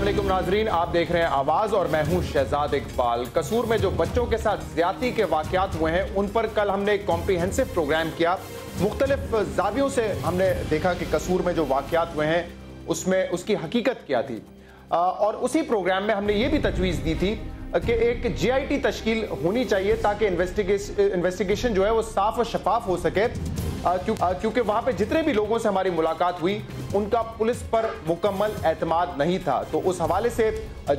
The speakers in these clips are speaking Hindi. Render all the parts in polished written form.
वालेकुम नाजरीन, आप देख रहे हैं आवाज और मैं हूं शहजाद इकबाल। कसूर में जो बच्चों के साथ ज्यादती के वाकयात हुए हैं उन पर कल हमने एक कॉम्प्रिहेंसिव प्रोग्राम किया। मुख्तलिफ जावियों से हमने देखा कि कसूर में जो वाकयात हुए हैं उसमें उसकी हकीकत क्या थी, और उसी प्रोग्राम में हमने ये भी तजवीज़ दी थी कि एक JIT तश्कील होनी चाहिए ताकि इन्वेस्टिगेशन जो है वो साफ और शफाफ हो सके, क्योंकि वहां पे जितने भी लोगों से हमारी मुलाकात हुई उनका पुलिस पर मुकम्मल एतमाद नहीं था। तो उस हवाले से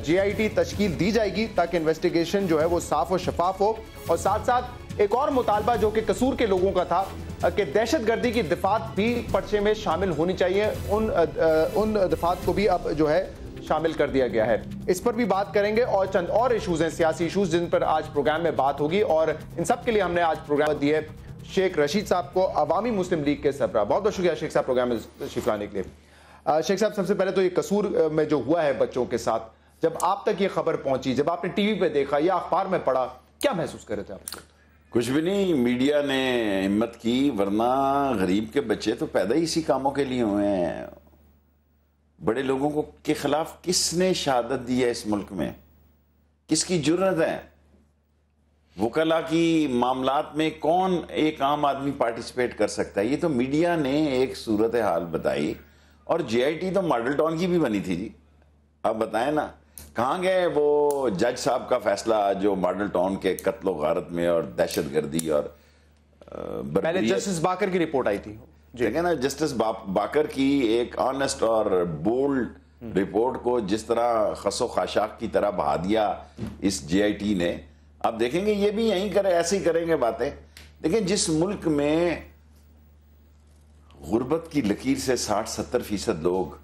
JIT तश्कील दी जाएगी ताकि इन्वेस्टिगेशन जो है वो साफ और शफाफ हो। और साथ साथ एक और मुतालबा जो कि कसूर के लोगों का था कि दहशतगर्दी की दिफात भी पर्चे में शामिल होनी चाहिए, उन दिफात को भी अब जो है शामिल कर दिया गया है। इस पर भी बात करेंगे और चंद और इशूज हैं, सियासी इशूज, जिन पर आज प्रोग्राम में बात होगी। और इन सब के लिए हमने आज प्रोग्राम दिए शेख रशीद साहब को, अवामी मुस्लिम लीग के सरबराह। बहुत बहुत शुक्रिया शेख साहब प्रोग्राम में तशरीफ लाने के लिए। शेख साहब, सबसे पहले तो ये कसूर में जो हुआ है बच्चों के साथ, जब आप तक ये खबर पहुंची, जब आपने टीवी पे देखा या अखबार में पढ़ा, क्या महसूस कर रहे थे आप? कुछ भी नहीं, मीडिया ने हिम्मत की, वरना गरीब के बच्चे तो पैदा ही इसी कामों के लिए हुए हैं। बड़े लोगों को के खिलाफ किसने शहादत दी है इस मुल्क में? किसकी जुर्रत है? वकला की मामलात में कौन एक आम आदमी पार्टिसिपेट कर सकता है? ये तो मीडिया ने एक सूरत हाल बताई। और JIT तो मॉडल टाउन की भी बनी थी जी। अब बताएं ना, कहाँ गए वो जज साहब का फैसला जो मॉडल टाउन के कत्लो गारत में और दहशतगर्दी और पहले जस्टिस बाकर की रिपोर्ट आई थी, देखें ना, जस्टिस बाकर की एक ऑनेस्ट और बोल्ड रिपोर्ट को जिस तरह खसो खाशाक की तरह बहा दिया इस JIT ने। अब देखेंगे ये भी यही करे, ऐसे ही करेंगे बातें। देखिए, जिस मुल्क में गुर्बत की लकीर से 60-70% लोग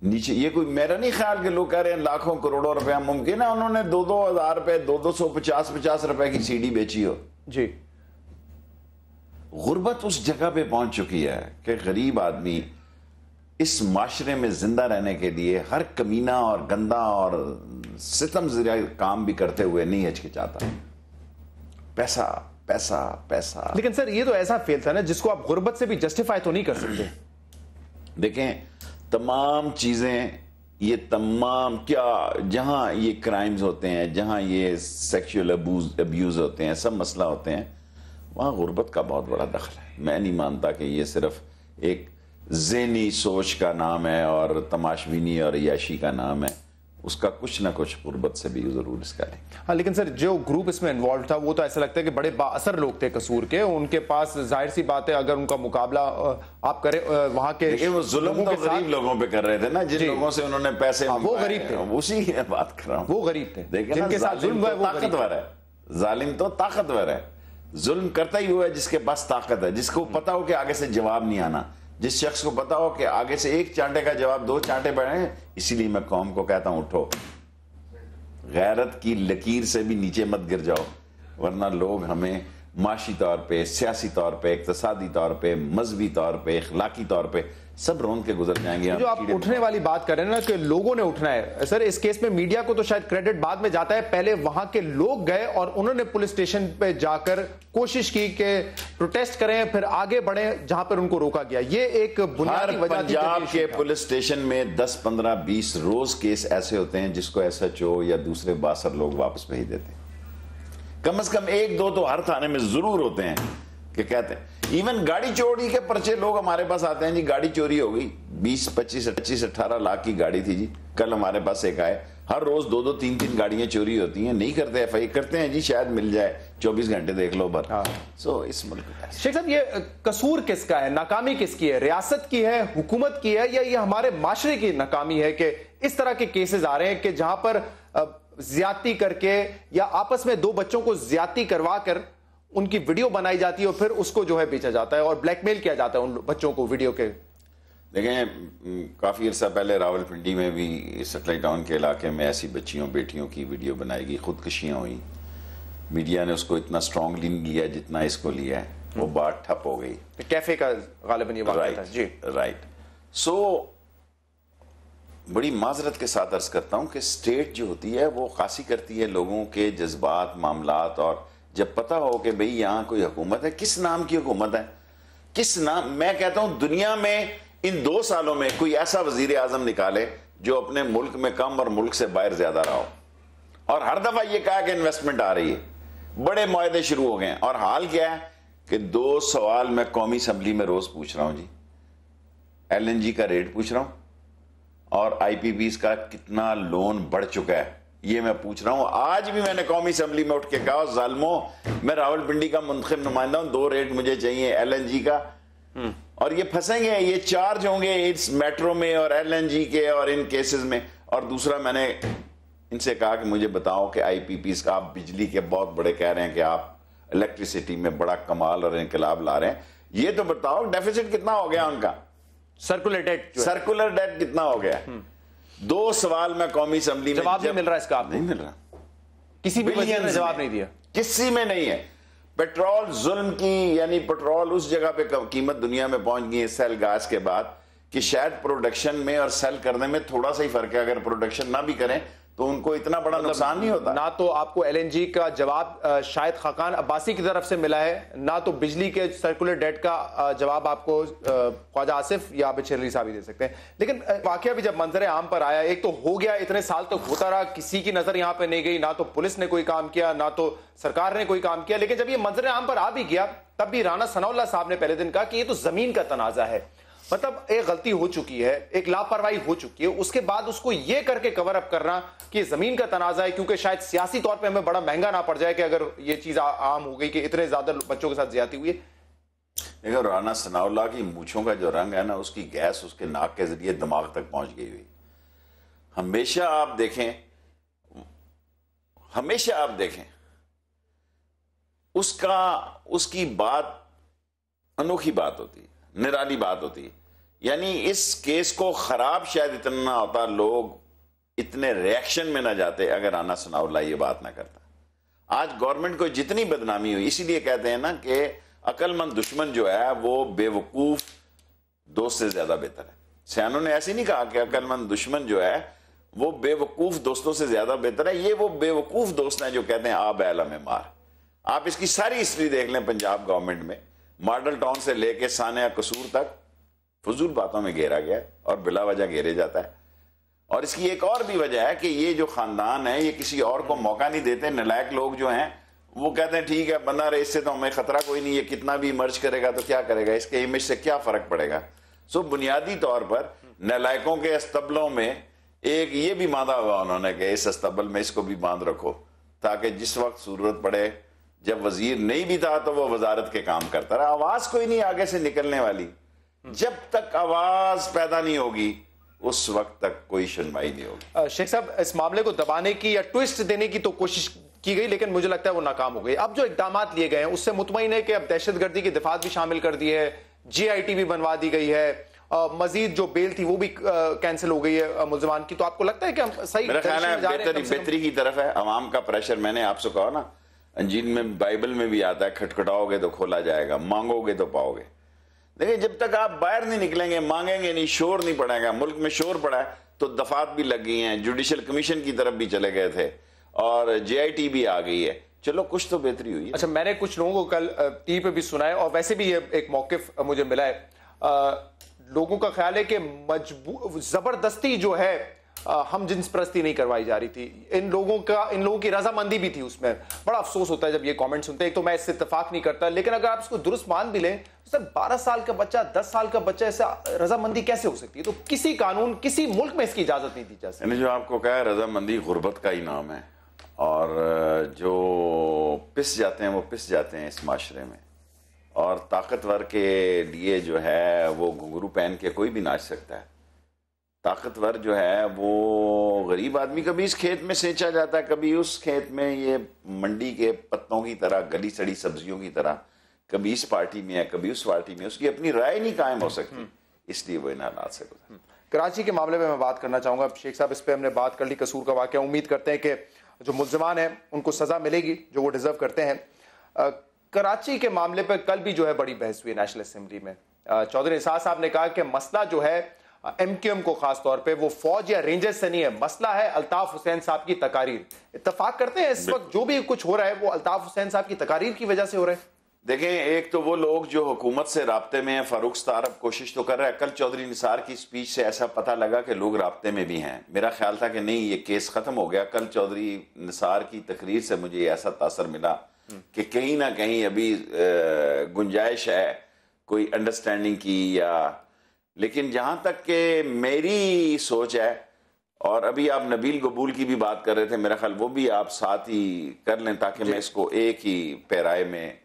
नीचे, ये कोई मेरा नहीं ख्याल कि लोग कह रहे हैं लाखों करोड़ों रुपया मुमकिन है उन्होंने 2-2 हज़ार रुपए, 250 रुपए की CD बेची हो जी। गुर्बत उस जगह पे पहुंच चुकी है कि गरीब आदमी इस माशरे में जिंदा रहने के लिए हर कमीना और गंदा और सितम ज़रिया काम भी करते हुए नहीं हिचकिचाता। पैसा पैसा पैसा। लेकिन सर, ये तो ऐसा फेल था ना जिसको आप गुर्बत से भी जस्टिफाई तो नहीं कर सकते। देखें, तमाम चीजें, ये तमाम क्या, जहां ये क्राइम्स होते हैं, जहां ये सेक्सुअल अब्यूज होते हैं, सब मसला होते हैं, वहां गुर्बत का बहुत बड़ा दखल है। मैं नहीं मानता कि ये सिर्फ एक ज़हनी सोच का नाम है और तमाशबीनी और याशी का नाम है, उसका कुछ ना कुछ गुर्बत से भी जरूर इसका है। हाँ, लेकिन सर जो ग्रुप इसमें इन्वॉल्व था वो तो ऐसा लगता है कि बड़े बाअसर लोग थे कसूर के, उनके पास जाहिर सी बात है अगर उनका मुकाबला आप करें वहां के, वो जुल्म तो गरीब लोगों पे कर रहे थे ना, जिन लोगों से उन्होंने पैसे, वो गरीब थे, उसी बात कर रहा हूं, वो गरीब थे। देखिए, जिनके साथ जुल्म है वो ताकतवर है। जालिम तो ताकतवर है, जुल्म करता ही हुआ है जिसके पास ताकत है, जिसको पता हो कि आगे से जवाब नहीं आना, जिस शख्स को पता हो कि आगे से एक चांटे का जवाब 2 चांटे बढ़े। इसीलिए मैं कौम को कहता हूं, उठो, गैरत की लकीर से भी नीचे मत गिर जाओ, वरना लोग हमें माशी तौर पे, सियासी तौर पे, इक्तसादी तौर पे, मजहबी तौर पे, इखलाकी तौर पे सब रोंद के गुजर जाएंगे। जो आप उठने वाली बात कर रहे हैं ना कि लोगों ने उठना है, सर इस केस में मीडिया को तो शायद क्रेडिट बाद में जाता है, पहले वहां के लोग गए और उन्होंने पुलिस स्टेशन पे जाकर कोशिश की कि प्रोटेस्ट करें, फिर आगे बढ़े जहां पर उनको रोका गया। ये एक बुनियादी वजह थी। पंजाब के पुलिस स्टेशन में 10, 15, 20 रोज केस ऐसे होते हैं जिसको SHO या दूसरे बासर लोग वापस भेज देते हैं। कम से कम 1-2 तो हर थाने में जरूर होते हैं कि कहते हैं। इवन गाड़ी चोरी के पर्चे लोग हमारे पास आते हैं जी, गाड़ी चोरी हो गई, 20, 25, 18 लाख की गाड़ी थी जी, कल हमारे पास एक आए। हर रोज 2-2, 3-3 गाड़ियां चोरी होती हैं, नहीं करते FI, करते हैं जी शायद मिल जाए, 24 घंटे देख लो भर। सो इस मुल्क में शेख साहब, ये कसूर किसका है, नाकामी किसकी है? रियासत की है, हुकूमत की है, या ये हमारे माशरे की नाकामी है कि इस तरह के केसेस आ रहे हैं कि जहां पर ज्यादती करके या आपस में 2 बच्चों को ज्यादती करवा कर उनकी वीडियो बनाई जाती है और फिर उसको जो है बेचा जाता है और ब्लैकमेल किया जाता है उन बच्चों को वीडियो के। देखें, काफ़ी अर्सा पहले रावलपिंडी में भी सेटेलाइट टाउन के इलाके में ऐसी बच्चियों बेटियों की वीडियो बनाई गई, खुदकुशियाँ हुई। मीडिया ने उसको इतना स्ट्रांगली नहीं लिया जितना इसको लिया है, वो बात ठप हो गई। कैफे का गालिबन ये वाक़या था जी। राइट। सो बड़ी माजरत के साथ अर्ज करता हूँ कि स्टेट जो होती है वो खासी करती है लोगों के जज्बात, मामलात, और जब पता हो कि भाई यहाँ कोई हुकूमत है, किस नाम की हुकूमत है, किस नाम, मैं कहता हूँ दुनिया में इन 2 सालों में कोई ऐसा वजीर आजम निकाले जो अपने मुल्क में कम और मुल्क से बाहर ज्यादा रहा हो। और हर दफा ये कहा कि इन्वेस्टमेंट आ रही है, बड़े मुआहदे शुरू हो गए हैं। और हाल क्या है कि 2 सवाल मैं कौमी असम्बली में रोज पूछ रहा हूं जी। LNG का रेट पूछ रहा हूं और IPPs का कितना लोन बढ़ चुका है ये मैं पूछ रहा हूं। आज भी मैंने कौमी असम्बली में उठ के कहा, जालिमों, मैं रावलपिंडी का मुंतखब नुमाइंदा हूं, 2 रेट मुझे चाहिए LNG का, और ये फंसेंगे, ये चार्ज होंगे इस मेट्रो में और LNG के और इन केसेस में। और दूसरा मैंने इनसे कहा कि मुझे बताओ कि IPPs का आप बिजली के बहुत बड़े कह रहे हैं कि आप इलेक्ट्रिसिटी में बड़ा कमाल और इनकलाब ला रहे हैं, ये तो बताओ डेफिसिट कितना हो गया उनका, सर्कुलर डेट कितना हो गया। 2 सवाल मैं कौमी असम्बली में, जवाब नहीं मिल रहा इसका, नहीं मिल रहा, किसी भी वजह ने जवाब नहीं दिया, किसी में नहीं है। पेट्रोल जुल्म की, यानी पेट्रोल उस जगह पे कीमत दुनिया में पहुंच गई है सेल गैस के बाद कि शायद प्रोडक्शन में और सेल करने में थोड़ा सा ही फर्क है। अगर प्रोडक्शन ना भी करें तो उनको इतना बड़ा नुकसान नहीं होता। ना तो आपको LNG का जवाब शायद खाकान अब्बासी की तरफ से मिला है, ना तो बिजली के सर्कुलर डेट का जवाब आपको ख्वाजा आसिफ या बशीर अली साहब ही दे सकते हैं। लेकिन वाकया भी जब मंजर आम पर आया, एक तो हो गया, इतने साल तक होता रहा, किसी की नजर यहां पे नहीं गई, ना तो पुलिस ने कोई काम किया, ना तो सरकार ने कोई काम किया। लेकिन जब ये मंजर आम पर आ भी गया, तब भी राना सनाउल्लाह साहब ने पहले दिन कहा कि ये तो जमीन का तनाजा है, मतलब एक गलती हो चुकी है, एक लापरवाही हो चुकी है। उसके बाद उसको ये करके कवर अप करना कि जमीन का तनाजा है, क्योंकि शायद सियासी तौर पे हमें बड़ा महंगा ना पड़ जाए कि अगर ये चीज आम हो गई कि इतने ज्यादा बच्चों के साथ ज्यादती हुई है। देखो, राना सनाउल्लाह की मूछों का जो रंग है ना, उसकी गैस उसके नाक के जरिए दिमाग तक पहुंच गई हुई। हमेशा आप देखें उसकी बात अनोखी बात होती है, निराली बात होती है। यानी इस केस को खराब शायद इतना ना होता, लोग इतने रिएक्शन में ना जाते अगर राना सनाउल्लाह ये बात ना करता। आज गवर्नमेंट को जितनी बदनामी हुई, इसीलिए कहते हैं ना कि अक्लमंद दुश्मन जो है वो बेवकूफ दोस्त से ज्यादा बेहतर है। सियानों ने ऐसे नहीं कहा कि अक्लमंद दुश्मन जो है वो बेवकूफ दोस्तों से ज्यादा बेहतर है। ये वो बेवकूफ दोस्त हैं जो कहते हैं आ बैल हमें मार। आप इसकी सारी हिस्ट्री देख लें पंजाब गवर्नमेंट में, मॉडल टाउन से लेके सानिया कसूर तक फजूल बातों में घेरा गया और बिला वजह घेरे जाता है। और इसकी एक और भी वजह है कि ये जो खानदान है ये किसी और को मौका नहीं देते। नलायक लोग जो हैं वो कहते हैं ठीक है बंदा रहे, इससे तो हमें खतरा कोई नहीं है, कितना भी मर्ज करेगा तो क्या करेगा, इसके इमेज से क्या फर्क पड़ेगा। सो बुनियादी तौर पर नलायकों के अस्तबलों में एक ये भी बांधा हुआ उन्होंने कि इस अस्तबल में इसको भी बांध रखो, ताकि जिस वक्त जरूरत पड़े, जब वजीर नहीं भी था तो वो वजारत के काम करता रहा। आवाज कोई नहीं आगे से निकलने वाली, जब तक आवाज पैदा नहीं होगी उस वक्त तक कोई सुनवाई नहीं होगी। शेख साहब, इस मामले को दबाने की या ट्विस्ट देने की तो कोशिश की गई, लेकिन मुझे लगता है वो नाकाम हो गई। अब जो इकदाम लिए गए हैं उससे मुतमईन है कि अब दहशतगर्दी की दफात भी शामिल कर दी है, GIT भी बनवा दी गई है, मजीद जो बेल थी वो भी कैंसिल हो गई है मुल्जिमान की। तो आपको लगता है कि हम सही मेरा ख्याल है बेहतरी की तरफ है। अवाम का प्रेशर, मैंने आपसे कहा ना, अंजील में बाइबल में भी आता है, खटखटाओगे तो खोला जाएगा, मांगोगे तो पाओगे। देखिए, जब तक आप बाहर नहीं निकलेंगे, मांगेंगे नहीं, शोर नहीं पड़ेगा। मुल्क में शोर पड़ा है तो दफात भी लग गई हैं, जुडिशल कमीशन की तरफ भी चले गए थे और GIT भी आ गई है। चलो कुछ तो बेहतरी हुई है। अच्छा, मैंने कुछ लोगों को कल टीवी पे भी सुना है और वैसे भी ये एक मौकिफ मुझे मिला है। लोगों का ख्याल है कि जबरदस्ती जो है हम जिन्स परस्ती नहीं करवाई जा रही थी। इन लोगों की रजामंदी भी थी उसमें। बड़ा अफसोस होता है जब ये कमेंट सुनते हैं। एक तो मैं इससे इत्तेफाक नहीं करता, लेकिन अगर आप इसको दुरुस्त मान भी लें तो सर 12 साल का बच्चा, 10 साल का बच्चा, ऐसा रजामंदी कैसे हो सकती है? तो किसी कानून, किसी मुल्क में इसकी इजाजत नहीं दी जा सकती। मैंने जो आपको कहा, रजामंदी गुर्बत का ही नाम है और जो पिस जाते हैं वो पिस जाते हैं इस माशरे में। और ताकतवर के लिए जो है वो घुंघरू पहन के कोई भी नाच सकता है। ताकतवर जो है वो गरीब आदमी कभी इस खेत में सेंचा जाता है, कभी उस खेत में, ये मंडी के पत्तों की तरह, गली सड़ी सब्जियों की तरह, कभी इस पार्टी में है कभी उस पार्टी में। उसकी अपनी राय नहीं कायम हो सकती, इसलिए वो इन हालात से गुजरा। कराची के मामले में मैं बात करना चाहूंगा। शेख साहब, इस पर हमने बात कर ली, कसूर का वाकया। उम्मीद करते हैं कि जो मुल्जिमान हैं उनको सजा मिलेगी जो वो डिजर्व करते हैं। कराची के मामले पर कल भी जो है बड़ी बहस हुई नेशनल असेंबली में। चौधरी निसार साहब ने कहा कि मसला जो है MQM को खास तौर पे वो फौज या रेंजर्स से नहीं है, मसला है अल्ताफ हुसैन साहब की तकारीर। इत्तेफाक करते हैं इस वक्त जो भी कुछ हो रहा है वो अल्ताफ हुसैन साहब की तकारीर की वजह से हो रहा है? देखें, एक तो वो लोग जो हुकूमत से राब्ते में हैं, फारूक सत्तार अब कोशिश तो कर रहा है। कल चौधरी निसार की स्पीच से ऐसा पता लगा कि लोग राब्ते में भी हैं। मेरा ख्याल था कि नहीं, ये केस ख़त्म हो गया। कल चौधरी निसार की तकरीर से मुझे ऐसा तासर मिला कि कहीं ना कहीं अभी गुंजाइश है कोई अंडरस्टैंडिंग की, या लेकिन जहाँ तक कि मेरी सोच है, और अभी आप नबील कबूल की भी बात कर रहे थे, मेरा ख्याल वो भी आप साथ ही कर लें ताकि मैं इसको एक ही पैराए में।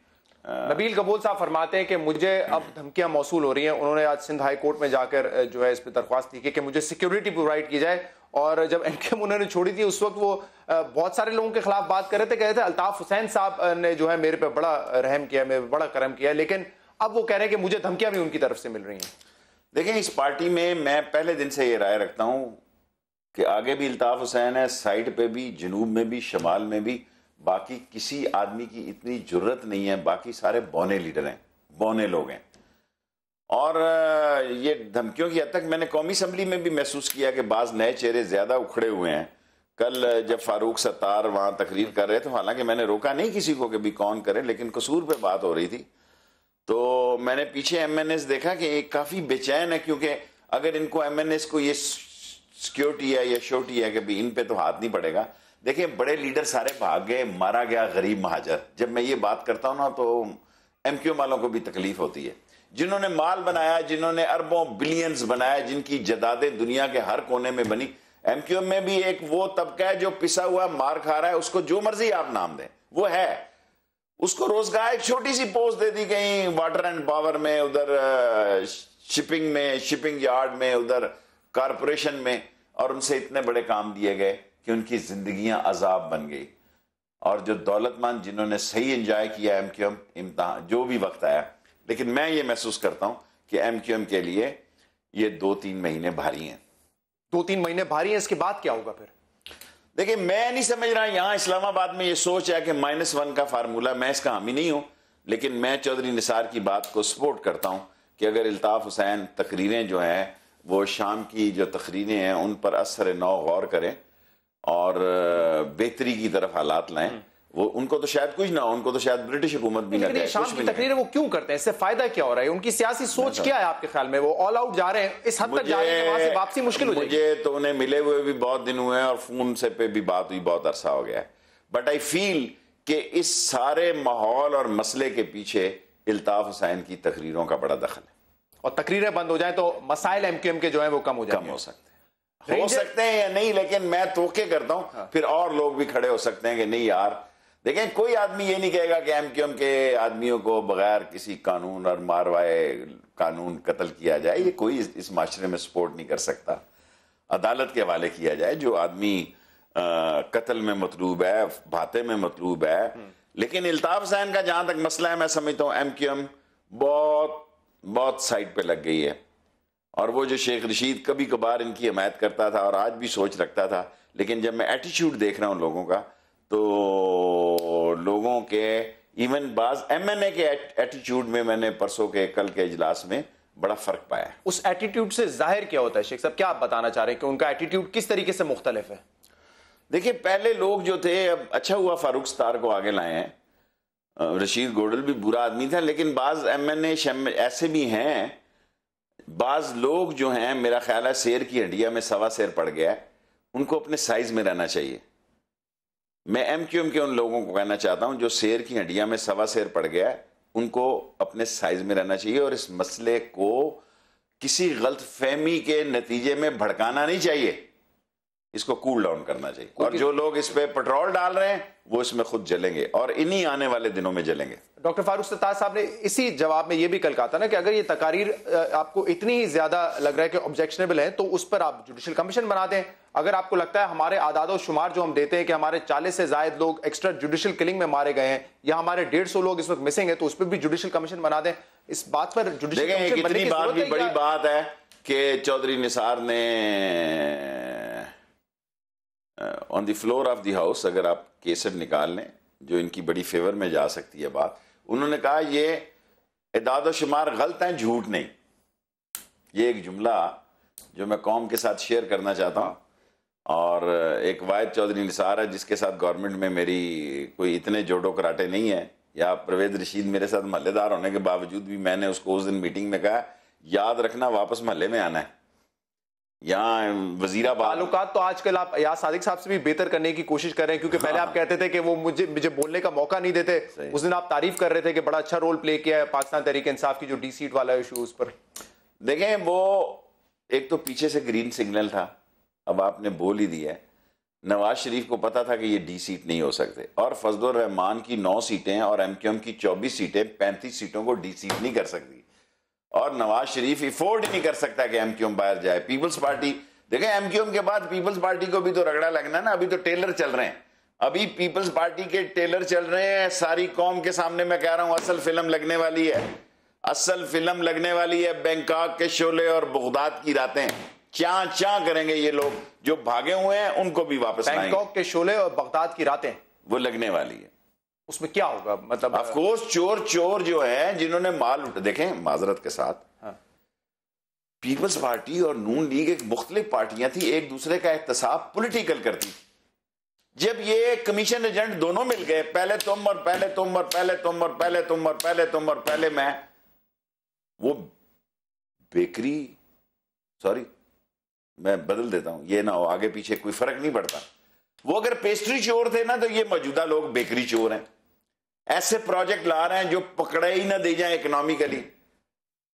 नबील कबूल साहब फरमाते हैं कि मुझे अब धमकियां मौसूल हो रही हैं। उन्होंने आज सिंध हाई कोर्ट में जाकर जो है इस पर दरख्वास्त की कि मुझे सिक्योरिटी प्रोवाइड की जाए। और जब एमकेएम उन्होंने छोड़ी थी उस वक्त वो बहुत सारे लोगों के खिलाफ बात कर रहे थे, कह रहे थे अल्ताफ हुसैन साहब ने जो है मेरे पे बड़ा रहम किया, मेरे पे बड़ा करम किया, लेकिन अब वो कह रहे हैं कि मुझे धमकियां भी उनकी तरफ से मिल रही हैं। देखें, इस पार्टी में मैं पहले दिन से ये राय रखता हूं कि आगे भी अल्ताफ हुसैन है, साइड पे भी, जनूब में भी, शमाल में भी। बाकी किसी आदमी की इतनी जुर्रत नहीं है। बाकी सारे बौने लीडर हैं, बौने लोग हैं। और ये धमकियों की हद तक मैंने कौमी असम्बली में भी महसूस किया कि बाज नए चेहरे ज्यादा उखड़े हुए हैं। कल जब फारूक सत्तार वहां तकरीर कर रहे थे, हालांकि मैंने रोका नहीं किसी को कि भी कौन करे, लेकिन कसूर पे बात हो रही थी, तो मैंने पीछे एमएनएस देखा कि एक काफी बेचैन है, क्योंकि अगर इनको एमएनएस को ये सिक्योरिटी है या श्योरिटी है कि भी इन पे तो हाथ नहीं पड़ेगा। देखिए, बड़े लीडर सारे भाग गए, मारा गया गरीब महाजर। जब मैं ये बात करता हूं ना, तो एमक्यूएम वालों को भी तकलीफ होती है। जिन्होंने माल बनाया, जिन्होंने अरबों बिलियंस बनाया, जिनकी जदादें दुनिया के हर कोने में बनी, एमक्यूएम में भी एक वो तबका है जो पिसा हुआ मार खा रहा है। उसको जो मर्जी आप नाम दें, वो है। उसको रोजगार एक छोटी सी पोस्ट दे दी गई, वाटर एंड पावर में, उधर शिपिंग में, शिपिंग यार्ड में, उधर कारपोरेशन में, और उनसे इतने बड़े काम दिए गए कि उनकी जिंदगियां अजाब बन गई। और जो दौलतमंद जिन्होंने सही एंजॉय किया एमक्यूएम, इम्तिहान जो भी वक्त आया, लेकिन मैं ये महसूस करता हूं कि एमक्यूएम के लिए ये 2-3 महीने भारी हैं। 2-3 महीने भारी हैं, इसके बाद क्या होगा फिर? देखिए, मैं नहीं समझ रहा, यहां इस्लामाबाद में ये सोच है कि -1 का फार्मूला, मैं इसका हामी नहीं हूं, लेकिन मैं चौधरी निसार की बात को सपोर्ट करता हूं कि अगर अल्ताफ हुसैन तकरीरें जो हैं, वो शाम की जो तकरीरें हैं, उन पर असर नौ गौर करें और बेहतरी की तरफ हालात लाएं। वो उनको तो शायद कुछ ना हो, उनको तो शायद ब्रिटिश हुकूमत भी ना दे। शाम की तकरीरें वो क्यों करते हैं? इससे फायदा क्या हो रहा है? उनकी सियासी सोच क्या है आपके ख्याल में? वो ऑल आउट जा रहे हैं, इस हद तक जा रहे हैं कि वहां से वापसी मुश्किल हो जाएगी। मुझे तो उन्हें मिले हुए भी बहुत दिन हुए हैं और फोन से पे भी बात हुई, बहुत अरसा हो गया है। बट आई फील कि इस सारे माहौल और मसले के पीछे अल्ताफ हुसैन की तकरीरों का बड़ा दखल है। और तकरीरें बंद हो जाए तो मसाइल एमक्यूएम के जो है वो कम हो सकते हैं या नहीं, लेकिन मैं तोके करता हूं। हाँ। फिर और लोग भी खड़े हो सकते हैं कि नहीं यार, देखें, कोई आदमी ये नहीं कहेगा कि एमक्यूएम के आदमियों को बगैर किसी कानून और मारवाए कानून कत्ल किया जाए। ये कोई इस माशरे में सपोर्ट नहीं कर सकता। अदालत के हवाले किया जाए। जो आदमी कत्ल में मतलूब है, भाते में मतलूब है। लेकिन अल्ताफ हुसैन का जहां तक मसला है, मैं समझता हूं एमक्यूएम बहुत साइड पे लग गई है। और वो जो शेख रशीद कभी कभार इनकी हिमायत करता था और आज भी सोच रखता था, लेकिन जब मैं एटीट्यूड देख रहा हूं लोगों का, तो लोगों के इवन बाज एमएनए के एटीट्यूड में मैंने परसों के कल के इजलास में बड़ा फर्क पाया। उस एटीट्यूड से जाहिर क्या होता है शेख साहब? क्या आप बताना चाह रहे हैं कि उनका एटीट्यूड किस तरीके से मुख्तलिफ है? देखिए, पहले लोग जो थे, अब अच्छा हुआ फारूक सत्तार को आगे लाए हैं। रशीद गोडल भी बुरा आदमी था, लेकिन बाज एमएनए ऐसे भी हैं, बाज लोग जो हैं, मेरा ख्याल है शेर की हड्डिया में सवा शेर पड़ गया है, उनको अपने साइज में रहना चाहिए। मैं एमक्यूएम के उन लोगों को कहना चाहता हूं जो शेर की हड्डिया में सवा शेर पड़ गया है, उनको अपने साइज में रहना चाहिए और इस मसले को किसी गलत फहमी के नतीजे में भड़काना नहीं चाहिए। इसको कूल डाउन करना चाहिए। और जो लोग इस पे पेट्रोल डाल रहे हैं, वो इसमें खुद जलेंगे और इन्हीं आने वाले दिनों में जलेंगे। डॉक्टर फारूक सत्तार साहब ने इसी जवाब में ये भी कल कहा था ना कि अगर ये तकारीर आपको इतनी ही ज्यादा लग रहा है कि ऑब्जेक्शनेबल है, तो उस पर आप जुडिशल कमीशन बना दें। अगर आपको लगता है हमारे आदाद और शुमार जो हम देते हैं कि हमारे 40 से ज्यादा लोग एक्स्ट्रा जुडिशल किलिंग में मारे गए हैं, या हमारे 150 लोग इस वक्त मिसिंग है, तो उस पर भी जुडिशल कमीशन बना दें। इस बात पर जुडिशल कमीशन बनने की जरूरत है। बड़ी बात है कि चौधरी निसार ने on the floor of the house, अगर आप केसर निकाल लें जो इनकी बड़ी फेवर में जा सकती है बात, उन्होंने कहा ये इदाद व शुमार गलत हैं, झूठ नहीं। ये एक जुमला जो मैं कौम के साथ शेयर करना चाहता हूँ। और एक वाहिद चौधरी निसार है जिसके साथ गवर्नमेंट में मेरी कोई इतने जोड़ो कराटे नहीं है, या परवेज रशीद मेरे साथ महल्लेदार होने के बावजूद भी मैंने उसको उस दिन मीटिंग में कहा, याद रखना वापस महल्ले में आना है। यहाँ वजीराबाद ताल्लुकात तो आजकल आप या सादिक साहब से भी बेहतर करने की कोशिश कर रहे हैं, क्योंकि पहले आप कहते थे कि वो मुझे बोलने का मौका नहीं देते। उस दिन आप तारीफ कर रहे थे कि बड़ा अच्छा रोल प्ले किया है पाकिस्तान तहरीक इंसाफ की जो डी सीट वाला इशू, उस पर देखें। वो एक तो पीछे से ग्रीन सिग्नल था, अब आपने बोल ही दिया है। नवाज शरीफ को पता था कि ये डी सीट नहीं हो सकते, और फजलुर रहमान की 9 सीटें और MQM की 24 सीटें 35 सीटों को डी सीट नहीं कर सकती, और नवाज शरीफ अफोर्ड ही नहीं कर सकता कि MQM बाहर जाए। पीपल्स पार्टी देखें, MQM के बाद पीपल्स पार्टी को भी तो रगड़ा लगना ना। अभी तो टेलर चल रहे हैं, अभी पीपल्स पार्टी के टेलर चल रहे हैं। सारी कौम के सामने मैं कह रहा हूं असल फिल्म लगने वाली है, असल फिल्म लगने वाली है। बैंकॉक के शोले और बगदाद की रातें चा चा करेंगे ये लोग, जो भागे हुए हैं उनको भी वापस लाएंगे। बैंकॉक के शोले और बगदाद की रातें वो लगने वाली है। उसमें क्या होगा? मतलब ऑफ कोर्स चोर जो है जिन्होंने माल उठा, देखें माजरत के साथ, हाँ। पीपल्स पार्टी और नून लीग एक मुख्तलिफ पार्टियां थी, एक दूसरे का एहतसाब पॉलिटिकल करती। जब ये कमीशन एजेंट दोनों मिल गए, पहले तुम और पहले तुम और पहले तुम और पहले तुम और पहले तुम और पहले मैं, वो बेकरी, सॉरी मैं बदल देता हूं, ये ना हो आगे पीछे कोई फर्क नहीं पड़ता। वो अगर पेस्ट्री चोर थे ना, तो ये मौजूदा लोग बेकरी चोर हैं। ऐसे प्रोजेक्ट ला रहे हैं जो पकड़े ही ना दे जाए इकोनॉमिकली।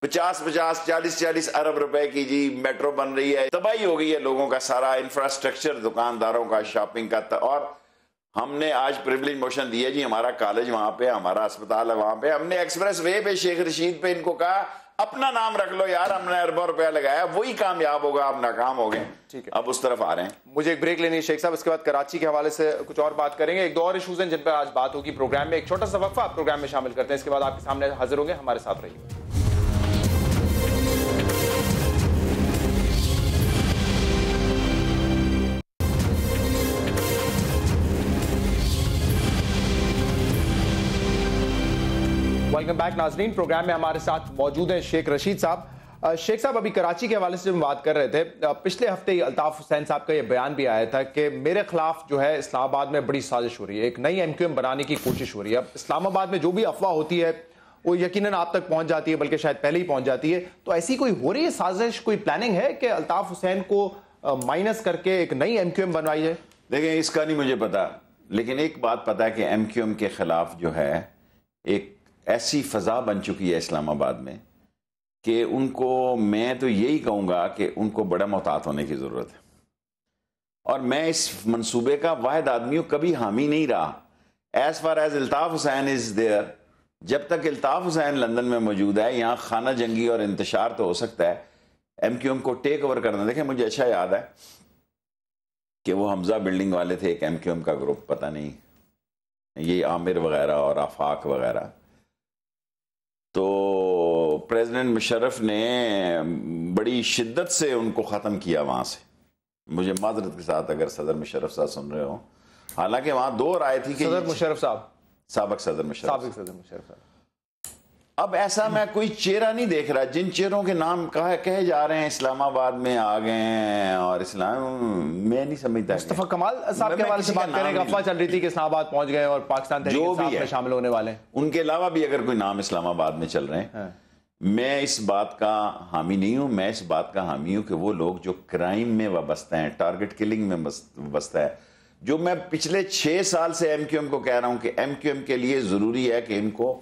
50-50, 40-40 अरब रुपए की जी मेट्रो बन रही है, तबाही हो गई है लोगों का सारा इंफ्रास्ट्रक्चर, दुकानदारों का, शॉपिंग का। और हमने आज प्रिविलेज मोशन दिया जी, हमारा कॉलेज वहां पे, हमारा अस्पताल है वहां पे। हमने एक्सप्रेस वे पे शेख रशीद पे इनको कहा अपना नाम रख लो यार, हमने अरबों रुपया लगाया, वही कामयाब होगा, आप नाकाम हो गए। ठीक है, अब उस तरफ आ रहे हैं। मुझे एक ब्रेक लेनी है शेख साहब, इसके बाद कराची के हवाले से कुछ और बात करेंगे। एक दो और इशूज हैं जिन पर आज बात होगी प्रोग्राम में। एक छोटा सा वक्फा प्रोग्राम में शामिल करते हैं, इसके बाद आपके सामने हाजिर होंगे, हमारे साथ रहिए। वेलकम बैक नाजरीन। प्रोग्राम में हमारे साथ मौजूद हैं शेख रशीद साहब। शेख साहब, अभी कराची के हवाले से हम बात कर रहे थे, पिछले हफ्ते ही अल्ताफ हुसैन साहब का यह बयान भी आया था कि मेरे खिलाफ जो है इस्लामाबाद में बड़ी साजिश हो रही है, एक नई MQM बनाने की कोशिश हो रही है। अब इस्लामाबाद में जो भी अफवाह होती है वो यकीनन आप तक पहुंच जाती है, बल्कि शायद पहले ही पहुंच जाती है। तो ऐसी कोई हो रही है साजिश, कोई प्लानिंग है कि अल्ताफ हुसैन को माइनस करके एक नई MQM बनवाई जाए? देखिए, इसका नहीं मुझे पता, लेकिन एक बात पता है कि MQM के खिलाफ जो है एक ऐसी फजा बन चुकी है इस्लामाबाद में कि उनको, मैं तो यही कहूंगा कि उनको बड़ा मोहतात होने की जरूरत है। और मैं इस मंसूबे का वाहिद आदमी कभी हामी नहीं रहा। As far as Altaf Hussain is there, जब तक अल्ताफ हुसैन लंदन में मौजूद है, यहाँ खाना जंगी और इंतशार तो हो सकता है, MQM को टेक ओवर करना। देखें, मुझे अच्छा याद है कि वो हमजा बिल्डिंग वाले थे, एक MQM का ग्रुप, पता नहीं ये आमिर वगैरह और आफाक वगैरह। तो प्रेसिडेंट मुशर्रफ ने बड़ी शिद्दत से उनको ख़त्म किया वहाँ से। मुझे माजरत के साथ अगर सदर मुशर्रफ साहब सुन रहे हो, हालांकि वहाँ दो राय थी कि सदर मुशर्रफ साहब, साबिक सदर मुशर्रफ साहब। अब ऐसा मैं कोई चेहरा नहीं देख रहा, जिन चेहरों के नाम कहे जा रहे हैं इस्लामाबाद में आ गए हैं और इस्लाम, मैं नहीं समझता। मुस्तफा कमाल साहब के हवाले से बात करेंगे, अफवाह चल रही थी कि इस्लामाबाद पहुंच गए और पाकिस्तान तहरीक इंसाफ में शामिल होने वाले हैं। उनके अलावा भी अगर कोई नाम इस्लामाबाद में चल रहे हैं, मैं इस बात का हामी नहीं हूं। मैं इस बात का हामी हूं कि वो लोग जो क्राइम में वाबस्ता हैं, टारगेट किलिंग में वाबस्ता है, जो मैं पिछले 6 साल से MQM को कह रहा हूं कि MQM के लिए जरूरी है कि इनको